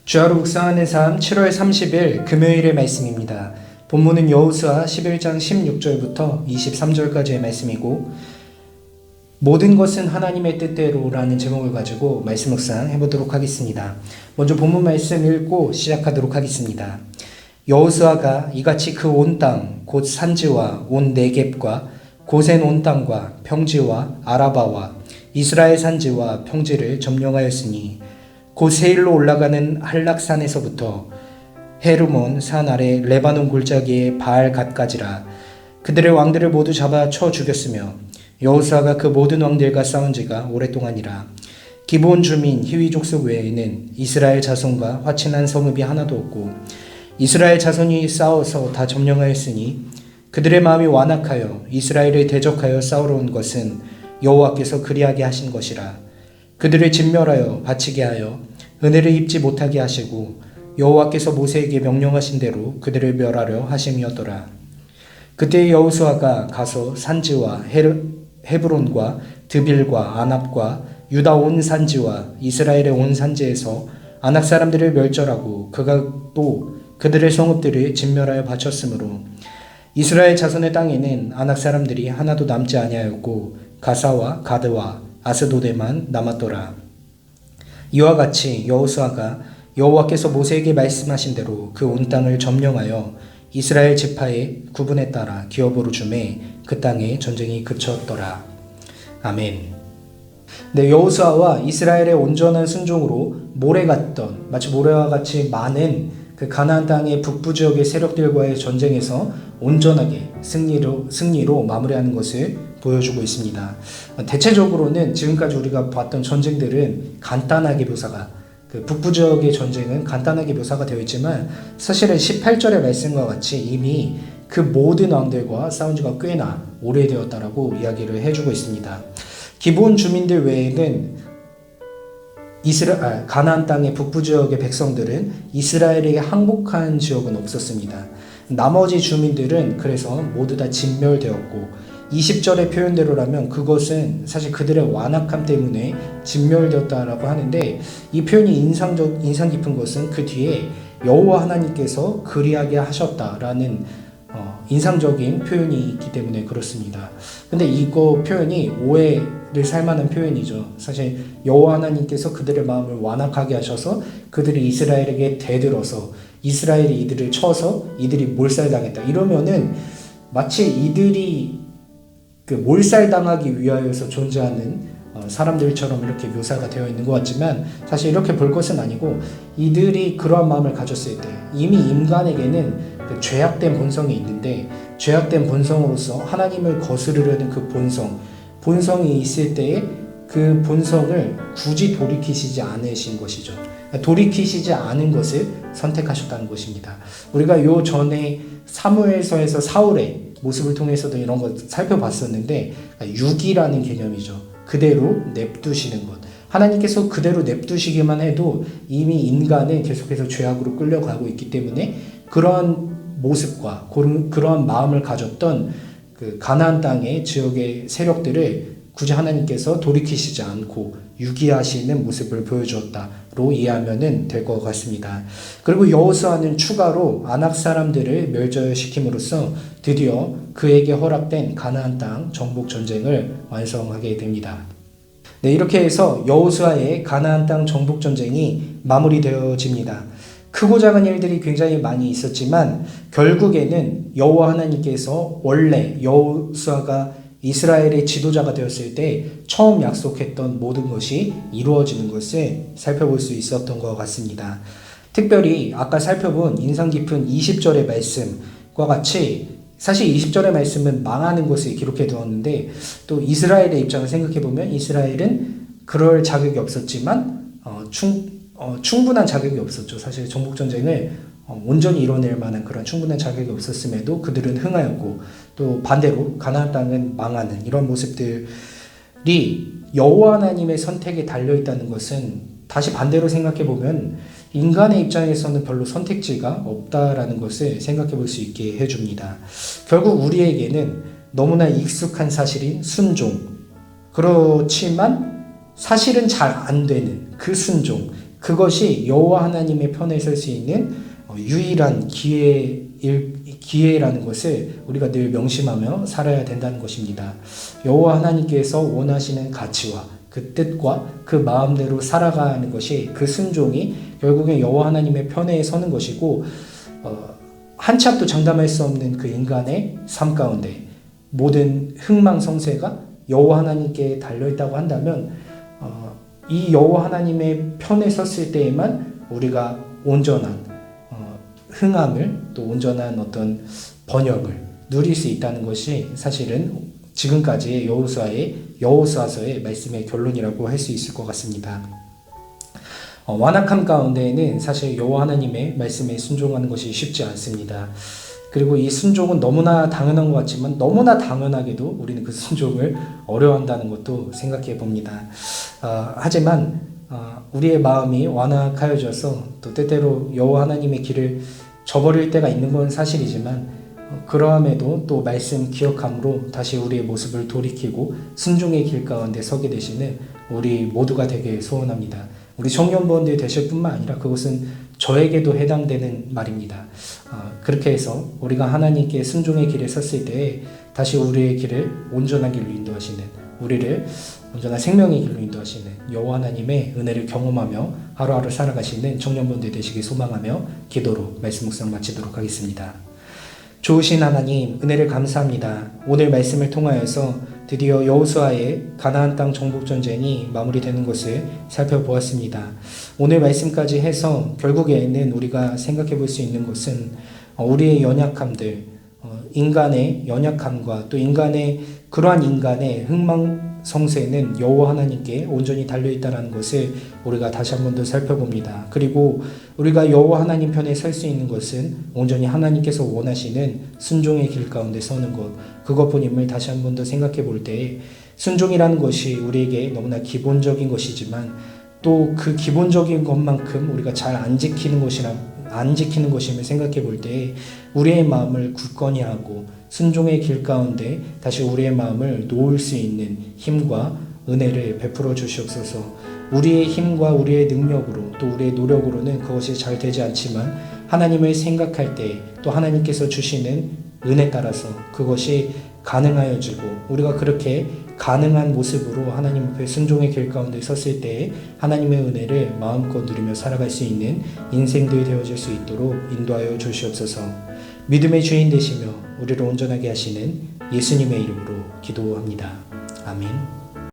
주야로 묵상하는 삶 7월 30일 금요일의 말씀입니다. 본문은 여호수아 11장 16절부터 23절까지의 말씀이고 모든 것은 하나님의 뜻대로라는 제목을 가지고 말씀 묵상 해보도록 하겠습니다. 먼저 본문 말씀 읽고 시작하도록 하겠습니다. 여호수아가 이같이 그 온 땅 곧 산지와 온 네겝과 고센 온 땅과 평지와 아라바와 이스라엘 산지와 평지를 점령하였으니 곧 세일로 올라가는 한락산에서부터 헤르몬 산 아래 레바논 골짜기의 바알 갓까지라. 그들의 왕들을 모두 잡아 쳐 죽였으며 여호수아가 그 모든 왕들과 싸운 지가 오랫동안이라. 기브온 주민 히위 족속 외에는 이스라엘 자손과 화친한 성읍이 하나도 없고 이스라엘 자손이 싸워서 다 점령하였으니 그들의 마음이 완악하여 이스라엘을 대적하여 싸우러 온 것은 여호와께서 그리하게 하신 것이라. 그들을 진멸하여 바치게 하여 은혜를 입지 못하게 하시고 여호와께서 모세에게 명령하신 대로 그들을 멸하려 하심이었더라. 그때 여호수아가 가서 산지와 헤브론과 드빌과 아납과 유다 온 산지와 이스라엘의 온 산지에서 아낙 사람들을 멸절하고 그가 또 그들의 성읍들을 진멸하여 바쳤으므로 이스라엘 자손의 땅에는 아낙 사람들이 하나도 남지 아니하였고 가사와 가드와 아스도데만 남았더라. 이와 같이 여호수아가 여호와께서 모세에게 말씀하신 대로 그 온 땅을 점령하여 이스라엘 지파의 구분에 따라 기업으로 주매 그 땅에 전쟁이 그쳤더라. 아멘. 네, 여호수아와 이스라엘의 온전한 순종으로 마치 모래와 같이 많은 그 가나안 땅의 북부 지역의 세력들과의 전쟁에서 온전하게 승리로 마무리하는 것을 보여주고 있습니다. 대체적으로는 지금까지 우리가 봤던 전쟁들은 간단하게 묘사가 북부 지역의 전쟁은 간단하게 묘사가 되어 있지만 사실은 18절의 말씀과 같이 이미 그 모든 왕들과 싸운 지가 꽤나 오래되었다라고 이야기를 해주고 있습니다. 기브온 주민들 외에는 가나안 땅의 북부 지역의 백성들은 이스라엘에게 항복한 지역은 없었습니다. 나머지 주민들은 그래서 모두 다 진멸되었고 20절의 표현대로라면 그것은 사실 그들의 완악함 때문에 진멸되었다라고 하는데 이 표현이 인상 깊은 것은 그 뒤에 여호와 하나님께서 그리하게 하셨다라는 인상적인 표현이 있기 때문에 그렇습니다. 근데 이거 표현이 오해를 살만한 표현이죠. 사실 여호와 하나님께서 그들의 마음을 완악하게 하셔서 그들이 이스라엘에게 대들어서 이스라엘이 이들을 쳐서 이들이 몰살당했다. 이러면은 마치 이들이 몰살당하기 위하여서 존재하는 사람들처럼 이렇게 묘사가 되어 있는 것 같지만 사실 이렇게 볼 것은 아니고 이들이 그러한 마음을 가졌을 때 이미 인간에게는 그 죄악된 본성이 있는데 죄악된 본성으로서 하나님을 거스르려는 그 본성이 있을 때에 그 본성을 굳이 돌이키시지 않으신 것이죠. 돌이키시지 않은 것을 선택하셨다는 것입니다. 우리가 요 전에 사무엘서에서 사울의 모습을 통해서도 이런 것 살펴봤었는데 유기라는 개념이죠. 그대로 냅두시는 것. 하나님께서 그대로 냅두시기만 해도 이미 인간은 계속해서 죄악으로 끌려가고 있기 때문에 그러한 모습과 그러한 마음을 가졌던 그 가나안 땅의 지역의 세력들을 굳이 하나님께서 돌이키시지 않고 유기하시는 모습을 보여주었다로 이해하면 될 것 같습니다. 그리고 여호수아는 추가로 아낙 사람들을 멸절시킴으로써 드디어 그에게 허락된 가나안 땅 정복 전쟁을 완성하게 됩니다. 네, 이렇게 해서 여호수아의 가나안 땅 정복 전쟁이 마무리되어집니다. 크고 작은 일들이 굉장히 많이 있었지만 결국에는 여호와 하나님께서 원래 여호수아가 이스라엘의 지도자가 되었을 때 처음 약속했던 모든 것이 이루어지는 것을 살펴볼 수 있었던 것 같습니다. 특별히 아까 살펴본 인상 깊은 20절의 말씀과 같이 사실 20절의 말씀은 망하는 것을 기록해 두었는데 또 이스라엘의 입장을 생각해 보면 이스라엘은 그럴 자격이 없었지만 충분한 자격이 없었죠. 사실 정복전쟁을 온전히 이뤄낼 만한 그런 충분한 자격이 없었음에도 그들은 흥하였고 또 반대로 가나안 땅은 망하는 이런 모습들이 여호와 하나님의 선택에 달려있다는 것은 다시 반대로 생각해 보면 인간의 입장에서는 별로 선택지가 없다라는 것을 생각해 볼 수 있게 해줍니다. 결국 우리에게는 너무나 익숙한 사실인 순종, 그렇지만 사실은 잘 안 되는 그 순종, 그것이 여호와 하나님의 편에 설 수 있는 유일한 기회라는 것을 우리가 늘 명심하며 살아야 된다는 것입니다. 여호와 하나님께서 원하시는 가치와 그 뜻과 그 마음대로 살아가는 것이, 그 순종이 결국엔 여호와 하나님의 편에 서는 것이고, 한치 앞도 장담할 수 없는 그 인간의 삶 가운데 모든 흥망성쇠가 여호와 하나님께 달려있다고 한다면, 이 여호와 하나님의 편에 섰을 때에만 우리가 온전한 흥함을, 또 온전한 어떤 번영을 누릴 수 있다는 것이 사실은 지금까지의 여호수아서의 말씀의 결론이라고 할 수 있을 것 같습니다. 완악함 가운데에는 사실 여호와 하나님의 말씀에 순종하는 것이 쉽지 않습니다. 그리고 이 순종은 너무나 당연한 것 같지만 너무나 당연하게도 우리는 그 순종을 어려워한다는 것도 생각해 봅니다. 하지만 우리의 마음이 완악하여져서 또 때때로 여호와 하나님의 길을 저버릴 때가 있는 건 사실이지만, 그러함에도 또 말씀 기억함으로 다시 우리의 모습을 돌이키고 순종의 길 가운데 서게 되시는 우리 모두가 되길 소원합니다. 우리 청년부원들 되실 뿐만 아니라 그것은 저에게도 해당되는 말입니다. 그렇게 해서 우리가 하나님께 순종의 길에 섰을 때 다시 우리의 길을 온전한 길로 인도하시는, 우리를 온전한 생명의 길로 인도하시는 여호와 하나님의 은혜를 경험하며 하루하루 살아가시는 청년분들 되시길 소망하며 기도로 말씀 묵상 마치도록 하겠습니다. 좋으신 하나님, 은혜를 감사합니다. 오늘 말씀을 통하여서 드디어 여호수아의 가나안 땅 정복 전쟁이 마무리되는 것을 살펴보았습니다. 오늘 말씀까지 해서 결국에는 우리가 생각해 볼 수 있는 것은 우리의 연약함들, 인간의 연약함과 또 그러한 인간의 흥망성쇠는 여호와 하나님께 온전히 달려있다는 것을 우리가 다시 한 번 더 살펴봅니다. 그리고 우리가 여호와 하나님 편에 설 수 있는 것은 온전히 하나님께서 원하시는 순종의 길 가운데 서는 것, 그것뿐임을 다시 한 번 더 생각해 볼 때에, 순종이라는 것이 우리에게 너무나 기본적인 것이지만 또 그 기본적인 것만큼 우리가 잘 안 지키는 것임을 생각해 볼 때 우리의 마음을 굳건히 하고 순종의 길 가운데 다시 우리의 마음을 놓을 수 있는 힘과 은혜를 베풀어 주시옵소서. 우리의 힘과 우리의 능력으로 또 우리의 노력으로는 그것이 잘 되지 않지만 하나님을 생각할 때 또 하나님께서 주시는 은혜 따라서 그것이 가능하여지고, 우리가 그렇게 가능한 모습으로 하나님 앞에 순종의 길 가운데 섰을 때 하나님의 은혜를 마음껏 누리며 살아갈 수 있는 인생들이 되어질 수 있도록 인도하여 주시옵소서. 믿음의 주인 되시며 우리를 온전하게 하시는 예수님의 이름으로 기도합니다. 아멘.